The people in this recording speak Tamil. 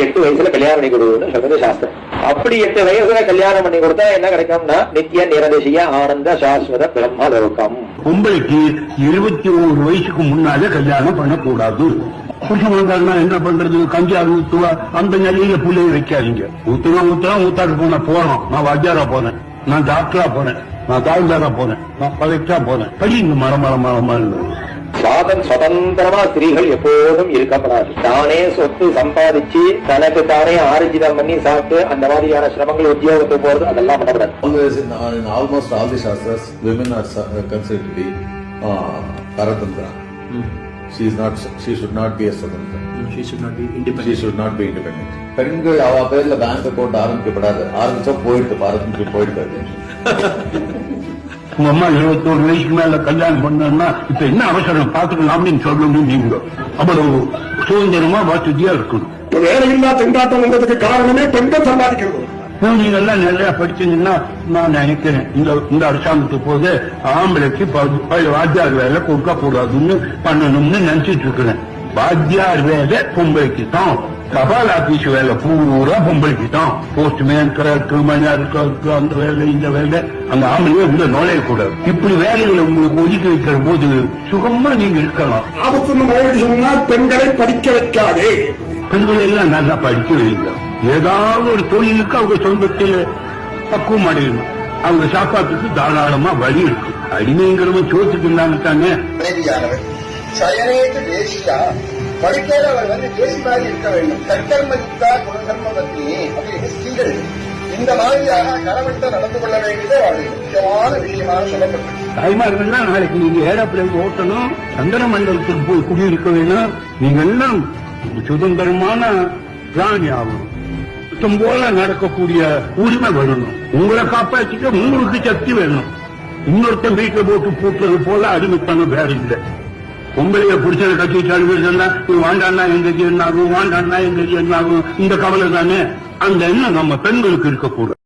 8 வயசுல கல்யாணம் பண்ணி கொடுக்கணும்னு சொல்றது சாஸ்திரம். அப்படி 8 வயசுல கல்யாணம் பண்ணி கொடுத்தா என்ன கிடைக்கும்னா நித்திய நிரதிசிய ஆனந்த சாஸ்வத பிரம்ம லோகம். பொம்பளைக்கு 21 வயசுக்கு முன்னாலே கல்யாணம் பண்ணக்கூடாது. புருஷன் வந்தாருன்னா என்ன பண்றது? கஞ்சாறு ஊத்துவா, அந்த நிலையில புள்ளைய வைக்காதீங்க. ஊத்தாக்கு போறோம். நான் வாத்தியாரா போனேன், நான் டாக்டரா போனேன், நான் தாழ்ந்தாரா போனேன், நான் கலெக்டரா போனேன். படிங்க மரமா சுதந்திரமா ஸ்திரீகள் எப்போதும் இருக்கப்படாது. தானே சொத்து சம்பாதிச்சு தனக்கு தானே ஆர்ஜிதம் பண்ணி சாப்பிட்டு அந்த மாதிரியான சிரமங்கள் உத்தியோகத்துக்கு போறது அதெல்லாம் பண்ணக்கூடாது. Almost all the shastras, women are considered to be paratantra. She should not be a swatantra. She should not be independent. She should not be independent. பெண்கள் அவ பேர்ல பேங்க் அக்கௌண்ட் ஆரம்பிக்கப்படாது. ஆரம்பிச்சா போயிட்டு பாரதத்துக்கு போயிட்டு. உங்க அம்மா 21 வயசுக்கு மேல கல்யாணம் பண்ணா இப்ப என்ன அவசரம் பாத்துக்கலாம் அப்படின்னு சொல்லணும். நீங்க அவ்வளவு சுதந்திரமா வசதியா இருக்கணும். வேலையில்லா திண்டாட்டம்ங்கிறதுக்கு காரணமே பெண்கள் சம்பாதிக்கிறது. நீங்க எல்லாம் நிறைய படிச்சீங்கன்னா நான் நினைக்கிறேன் இந்த அரசாங்கத்துக்கு போது ஆம்பளைக்கு வாத்தியார் வேலை கொடுக்க கூடாதுன்னு பண்ணணும்னு நினைச்சிட்டு இருக்கிறேன். வாத்தியார் வேலை பொம்பளைக்கு தான், தபால் ஆபீஸ் வேலை பூரா பொம்பளைக்கு தான். போஸ்ட்மேன், கிளர்க்கு, மணியாருக்கு, அந்த வேலை இந்த வேலை அந்த ஆம்பளையே உள்ள நுழையக்கூடாது. இப்படி வேலைகளை உங்களுக்கு ஒதுக்கி வைக்கிற போது சுகமா நீங்க இருக்கலாம். ஆபத்து சொன்னால் பெண்களை படிக்க வைக்காதே. பெண்கள் எல்லாம் நல்லா படிக்க வைங்க. ஏதாவது ஒரு தொழிலுக்கு அவங்க சொந்தத்தில் பக்குவம் அடையணும். அவங்க சாப்பாட்டுக்கு தாராளமா வழி இருக்கு. அடிமைங்கிறவங்க சோத்துக்கு இருந்தாங்க. படிக்கையில அவர் தேசி மாதிரி இருக்க வேண்டும். கர்மயுக்தா குணகர்ம பத்னி அப்படின்னு ஸ்திரீகள் இந்த மாதிரியாக கணவன்கிட்ட நடந்து கொள்ள வேண்டியது அவருடைய முக்கியமான விஷயமாக சொல்லப்பட்டது. தாய்மார்கள்லாம் நாளைக்கு நீங்க ஏரோப்ளேன் ஓட்டணும், சந்திர மண்டலத்துக்கு போய் குடியிருக்க வேணும். நீங்க எல்லாம் சுதந்திரமான பிராணி ஆகணும். போல நடக்கக்கூடிய உரிமை வரணும். உங்களை காப்பாற்றிக்க உங்களுக்கு சக்தி வேணும். இன்னொருத்தன் வீட்டை போட்டு பூட்டுறது போல அடிமைத்தனம் வேற இல்லை. பொம்பளைய புடிச்சதை கட்சி சாடுவா வாண்டாண்ணா எங்க என்ன ஆகும், வாண்டாண்ணா எங்க என்ன ஆகும், இந்த கவலை தானே. அந்த எண்ணம் நம்ம பெண்களுக்கு இருக்கக்கூடாது.